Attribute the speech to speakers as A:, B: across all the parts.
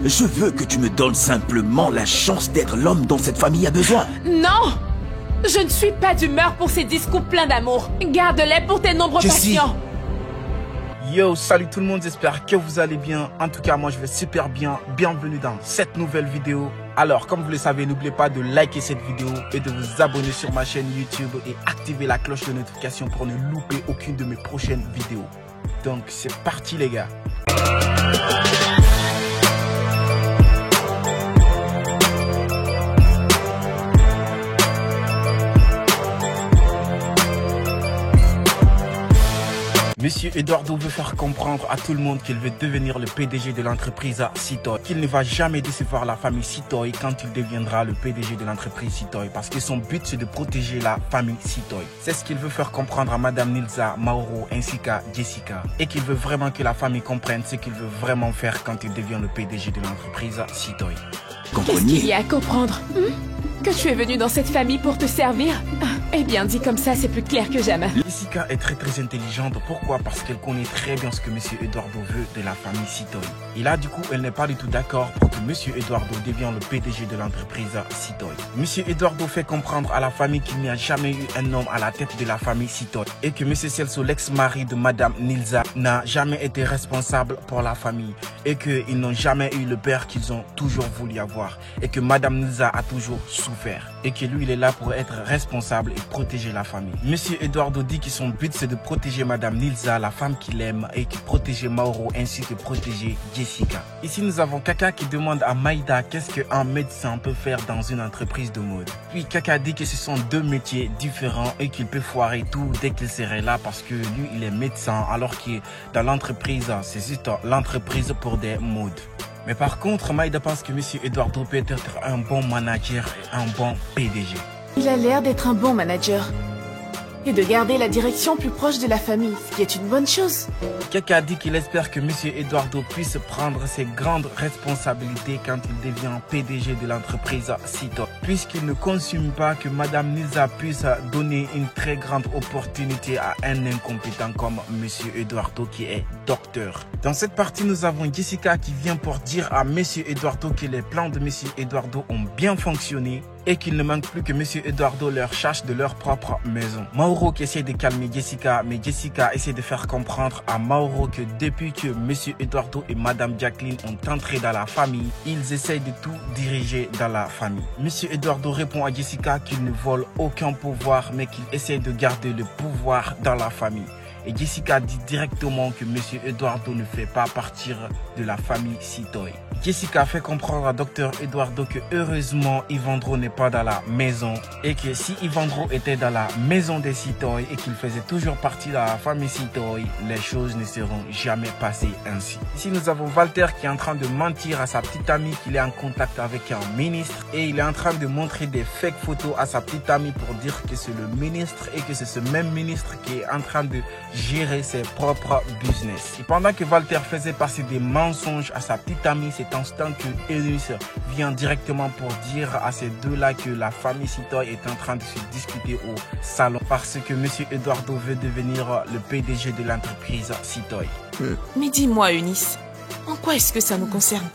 A: Je veux que tu me donnes simplement la chance d'être l'homme dont cette famille a besoin.
B: Non! Je ne suis pas d'humeur pour ces discours pleins d'amour. Garde-les pour tes nombreux patients.
C: Yo, salut tout le monde, j'espère que vous allez bien. En tout cas, moi je vais super bien. Bienvenue dans cette nouvelle vidéo. Alors, comme vous le savez, n'oubliez pas de liker cette vidéo et de vous abonner sur ma chaîne YouTube et activer la cloche de notification pour ne louper aucune de mes prochaines vidéos. Donc, c'est parti les gars. Monsieur Eduardo veut faire comprendre à tout le monde qu'il veut devenir le PDG de l'entreprise Citoy, qu'il ne va jamais décevoir la famille Citoy quand il deviendra le PDG de l'entreprise Citoy, parce que son but c'est de protéger la famille Citoy. C'est ce qu'il veut faire comprendre à Madame Nilza, Mauro ainsi qu'à Jessica, et qu'il veut vraiment que la famille comprenne ce qu'il veut vraiment faire quand il devient le PDG de l'entreprise Citoy.
B: Qu'est-ce qu'il y a à comprendre? Que tu es venu dans cette famille pour te servir? Eh bien, dit comme ça, c'est plus clair que jamais.
C: Jessica est très intelligente. Pourquoi? Parce qu'elle connaît très bien ce que Monsieur Eduardo veut de la famille Citoy. Et là, du coup, elle n'est pas du tout d'accord pour que Monsieur Eduardo devienne le PDG de l'entreprise Citoy. Monsieur Eduardo fait comprendre à la famille qu'il n'y a jamais eu un homme à la tête de la famille Citoy et que Monsieur Celso, l'ex-mari de Madame Nilza, n'a jamais été responsable pour la famille et qu'ils n'ont jamais eu le père qu'ils ont toujours voulu avoir et que Madame Nilza a toujours souffert et que lui, il est là pour être responsable et protéger la famille. Monsieur Eduardo dit que son but c'est de protéger Madame Nilza, la femme qu'il aime, et de protéger Mauro ainsi que protéger Jessica. Ici nous avons Kaka qui demande à Maïda qu'est-ce qu'un médecin peut faire dans une entreprise de mode. Puis Kaka dit que ce sont deux métiers différents et qu'il peut foirer tout dès qu'il serait là parce que lui il est médecin alors que dans l'entreprise c'est juste l'entreprise pour des modes. Mais par contre, Maïda pense que Monsieur Eduardo peut être un bon manager et un bon PDG.
D: Il a l'air d'être un bon manager et de garder la direction plus proche de la famille, ce qui est une bonne chose.
C: Kaka dit qu'il espère que Monsieur Eduardo puisse prendre ses grandes responsabilités quand il devient PDG de l'entreprise Citoy, puisqu'il ne consomme pas que Madame Nilza puisse donner une très grande opportunité à un incompétent comme Monsieur Eduardo qui est docteur. Dans cette partie, nous avons Jessica qui vient pour dire à Monsieur Eduardo que les plans de Monsieur Eduardo ont bien fonctionné et qu'il ne manque plus que Monsieur Eduardo leur cherche de leur propre maison. Mauro qui essaie de calmer Jessica, mais Jessica essaie de faire comprendre à Mauro que depuis que Monsieur Eduardo et Madame Jacqueline ont entré dans la famille, ils essayent de tout diriger dans la famille. Monsieur Eduardo répond à Jessica qu'il ne vole aucun pouvoir, mais qu'il essaie de garder le pouvoir dans la famille. Et Jessica dit directement que Monsieur Eduardo ne fait pas partir de la famille Citoy. Jessica fait comprendre à Dr Eduardo que heureusement Ivandro n'est pas dans la maison et que si Ivandro était dans la maison des Citoy et qu'il faisait toujours partie de la famille Citoy, les choses ne seront jamais passées ainsi. Ici nous avons Walter qui est en train de mentir à sa petite amie qu'il est en contact avec un ministre et il est en train de montrer des fake photos à sa petite amie pour dire que c'est le ministre et que c'est ce même ministre qui est en train de gérer ses propres business. Et pendant que Walter faisait passer des mensonges à sa petite amie, c'est instant que Eunice vient directement pour dire à ces deux-là que la famille Citoy est en train de se discuter au salon parce que Monsieur Eduardo veut devenir le PDG de l'entreprise Citoy.
D: Mais dis-moi Eunice, en quoi est-ce que ça nous concerne?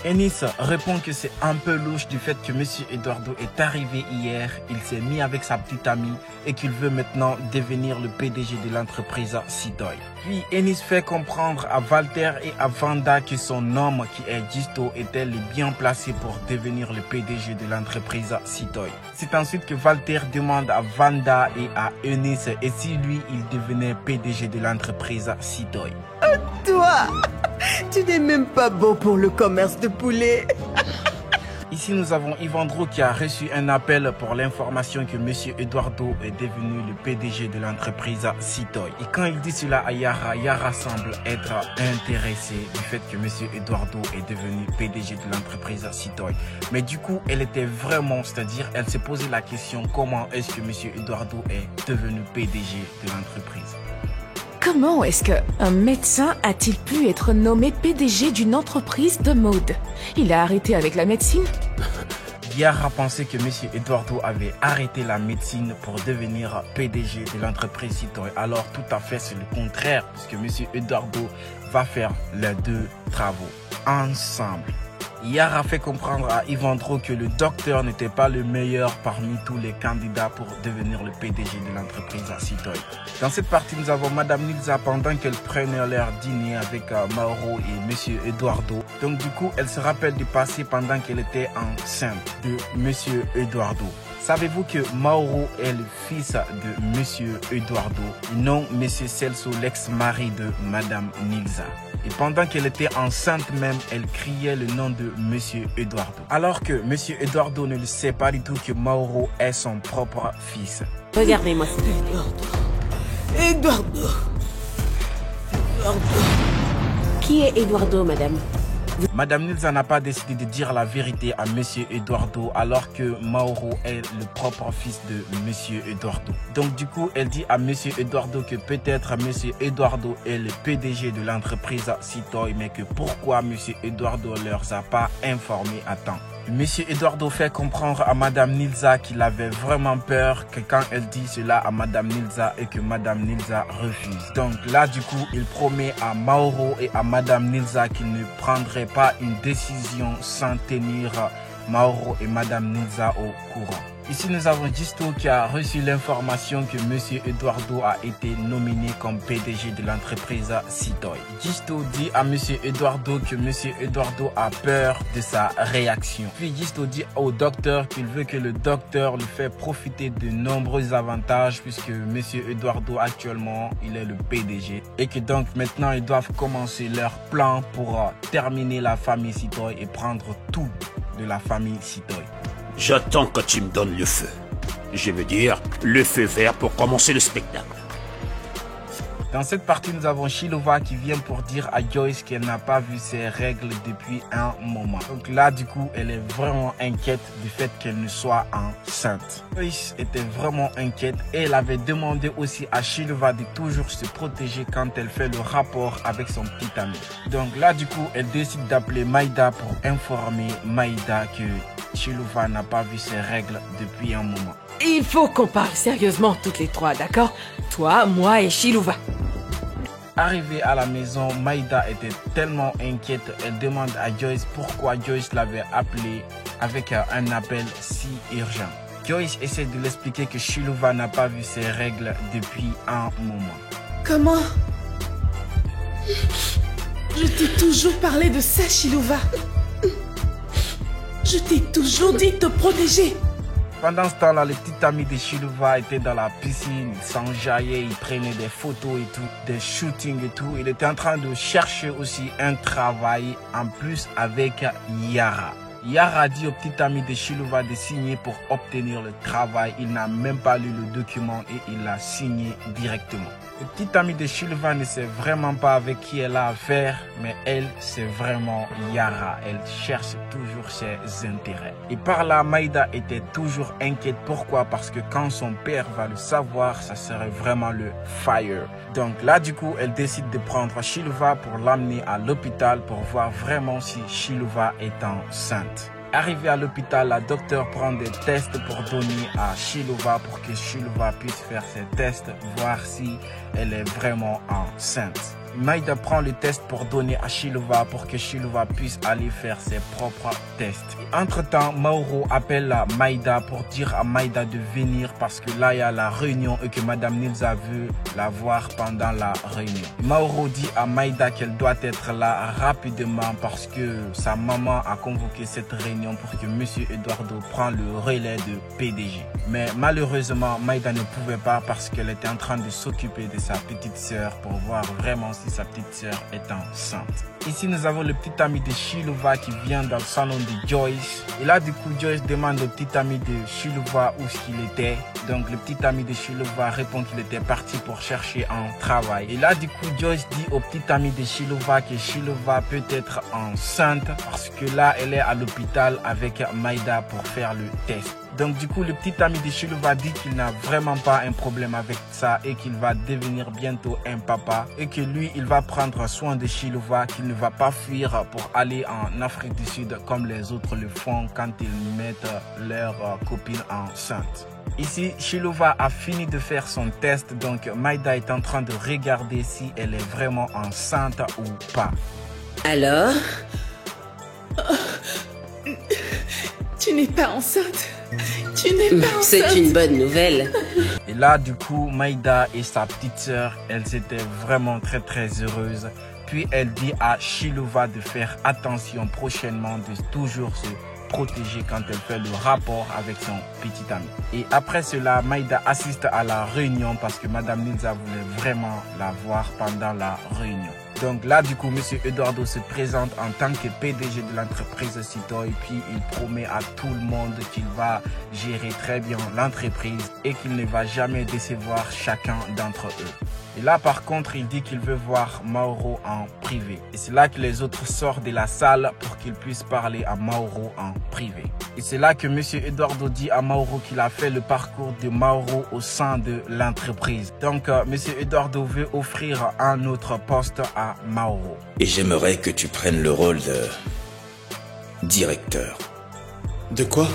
C: Eunice répond que c'est un peu louche du fait que Monsieur Eduardo est arrivé hier, il s'est mis avec sa petite amie et qu'il veut maintenant devenir le PDG de l'entreprise Citoy. Puis Eunice fait comprendre à Walter et à Vanda que son homme qui est Gisto était le bien placé pour devenir le PDG de l'entreprise Citoy. C'est ensuite que Walter demande à Vanda et à Eunice et si lui il devenait PDG de l'entreprise Citoy.
E: Toi, tu n'es même pas bon pour le commerce de poulet.
C: Ici, nous avons Ivandro qui a reçu un appel pour l'information que Monsieur Eduardo est devenu le PDG de l'entreprise Citoy. Et quand il dit cela à Yara, Yara semble être intéressée du fait que Monsieur Eduardo est devenu PDG de l'entreprise Citoy. Mais du coup, elle était vraiment, c'est-à-dire, elle s'est posé la question comment est-ce que Monsieur Eduardo est devenu PDG de l'entreprise.
D: Comment est-ce qu'un médecin a-t-il pu être nommé PDG d'une entreprise de mode? Il a arrêté avec la médecine?
C: Yara pensait que M. Eduardo avait arrêté la médecine pour devenir PDG de l'entreprise Citoy. Alors tout à fait c'est le contraire, puisque M. Eduardo va faire les deux travaux ensemble. Yara fait comprendre à Ivandro que le docteur n'était pas le meilleur parmi tous les candidats pour devenir le PDG de l'entreprise Citoy. Dans cette partie, nous avons Madame Nilza pendant qu'elle prenait leur dîner avec Mauro et Monsieur Eduardo. Donc du coup, elle se rappelle du passé pendant qu'elle était enceinte de Monsieur Eduardo. Savez-vous que Mauro est le fils de Monsieur Eduardo et non Monsieur Celso, l'ex-mari de Madame Nilza? Et pendant qu'elle était enceinte même, elle criait le nom de Monsieur Eduardo. Alors que Monsieur Eduardo ne le sait pas du tout que Mauro est son propre fils.
F: Regardez-moi ça.
E: Eduardo.
F: Qui est Eduardo, madame?
C: Madame Nilza n'a pas décidé de dire la vérité à Monsieur Eduardo alors que Mauro est le propre fils de Monsieur Eduardo. Donc du coup, elle dit à Monsieur Eduardo que peut-être Monsieur Eduardo est le PDG de l'entreprise Citoy, mais que pourquoi Monsieur Eduardo ne leur a pas informé à temps. Monsieur Eduardo fait comprendre à Madame Nilza qu'il avait vraiment peur que quand elle dit cela à Madame Nilza et que Madame Nilza refuse. Donc là du coup, il promet à Mauro et à Madame Nilza qu'il ne prendrait pas une décision sans tenir Mauro et Madame Nilza au courant. Ici, nous avons Gisto qui a reçu l'information que Monsieur Eduardo a été nominé comme PDG de l'entreprise Citoy. Gisto dit à Monsieur Eduardo que Monsieur Eduardo a peur de sa réaction. Puis Gisto dit au docteur qu'il veut que le docteur lui fait profiter de nombreux avantages puisque Monsieur Eduardo actuellement, il est le PDG. Et que donc maintenant, ils doivent commencer leur plan pour terminer la famille Citoy et prendre tout de la famille Citoy.
A: J'attends que tu me donnes le feu. Je veux dire, le feu vert pour commencer le spectacle.
C: Dans cette partie, nous avons Shilova qui vient pour dire à Joyce qu'elle n'a pas vu ses règles depuis un moment. Donc là, du coup, elle est vraiment inquiète du fait qu'elle ne soit enceinte. Joyce était vraiment inquiète et elle avait demandé aussi à Shilova de toujours se protéger quand elle fait le rapport avec son petit ami. Donc là, du coup, elle décide d'appeler Maïda pour informer Maïda que Shilova n'a pas vu ses règles depuis un moment.
F: Il faut qu'on parle sérieusement toutes les trois, d'accord? Toi, moi et Shilova.
C: Arrivée à la maison, Maïda était tellement inquiète, elle demande à Joyce pourquoi Joyce l'avait appelée avec un appel si urgent. Joyce essaie de l'expliquer que Shilova n'a pas vu ses règles depuis un moment.
D: Comment? Je t'ai toujours parlé de ça, Shilova. Je t'ai toujours dit de te protéger.
C: Pendant ce temps-là, le petit ami de Shilova était dans la piscine, il s'enjaillait, il prenait des photos et tout, des shootings et tout. Il était en train de chercher aussi un travail en plus avec Yara. Yara dit au petit ami de Shilova de signer pour obtenir le travail. Il n'a même pas lu le document et il l'a signé directement. Le petit ami de Shilova ne sait vraiment pas avec qui elle a affaire, mais elle, c'est vraiment Yara. Elle cherche toujours ses intérêts. Et par là, Maïda était toujours inquiète. Pourquoi? Parce que quand son père va le savoir, ça serait vraiment le fire. Donc là, du coup, elle décide de prendre Shilova pour l'amener à l'hôpital pour voir vraiment si Shilova est enceinte. Arrivée à l'hôpital, la docteure prend des tests pour donner à Shilova pour que Shilova puisse faire ses tests, voir si elle est vraiment enceinte. Maïda prend le test pour donner à Shilova pour que Shilova puisse aller faire ses propres tests. Entre-temps, Mauro appelle Maïda pour dire à Maïda de venir parce que là, il y a la réunion et que Madame Nilza veut la voir pendant la réunion. Mauro dit à Maïda qu'elle doit être là rapidement parce que sa maman a convoqué cette réunion pour que Monsieur Eduardo prenne le relais de PDG. Mais malheureusement, Maïda ne pouvait pas parce qu'elle était en train de s'occuper de sa petite sœur pour voir vraiment si sa petite sœur est enceinte. Ici, nous avons le petit ami de Shilova qui vient dans le salon de Joyce. Et là, du coup, Joyce demande au petit ami de Shilova où il était. Donc, le petit ami de Shilova répond qu'il était parti pour chercher un travail. Et là, du coup, Joyce dit au petit ami de Shilova que Shilova peut être enceinte parce que là, elle est à l'hôpital avec Maïda pour faire le test. Donc du coup, le petit ami de Chiluva dit qu'il n'a vraiment pas un problème avec ça et qu'il va devenir bientôt un papa et que lui, il va prendre soin de Chiluva, qu'il ne va pas fuir pour aller en Afrique du Sud comme les autres le font quand ils mettent leur copine enceinte. Ici, Chiluva a fini de faire son test, donc Maïda est en train de regarder si elle est vraiment enceinte ou pas.
G: Alors?
D: Tu n'es pas enceinte. Tu n'es pas enceinte.
G: C'est une bonne nouvelle.
C: Et là, du coup, Maïda et sa petite sœur, elles étaient vraiment très heureuses. Puis elle dit à Chiluva de faire attention prochainement, de toujours se protéger quand elle fait le rapport avec son petit ami. Et après cela, Maïda assiste à la réunion parce que Madame Nilza voulait vraiment la voir pendant la réunion. Donc là, du coup, Monsieur Eduardo se présente en tant que PDG de l'entreprise Cito et puis il promet à tout le monde qu'il va gérer très bien l'entreprise et qu'il ne va jamais décevoir chacun d'entre eux. Et là, par contre, il dit qu'il veut voir Mauro en privé. Et c'est là que les autres sortent de la salle pour qu'ils puissent parler à Mauro en privé. Et c'est là que Monsieur Eduardo dit à Mauro qu'il a fait le parcours de Mauro au sein de l'entreprise. Donc, Monsieur Eduardo veut offrir un autre poste à Mauro.
A: Et j'aimerais que tu prennes le rôle de directeur.
H: De quoi?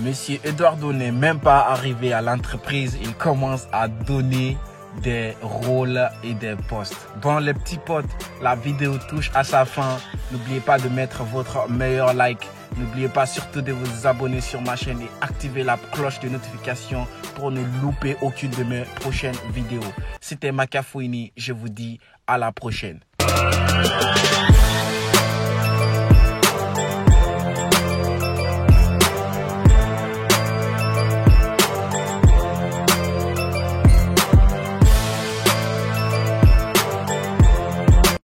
C: Monsieur Eduardo n'est même pas arrivé à l'entreprise, il commence à donner des rôles et des postes. Bon les petits potes, la vidéo touche à sa fin. N'oubliez pas de mettre votre meilleur like. N'oubliez pas surtout de vous abonner sur ma chaîne et activer la cloche de notification pour ne louper aucune de mes prochaines vidéos. C'était Makafouini, je vous dis à la prochaine.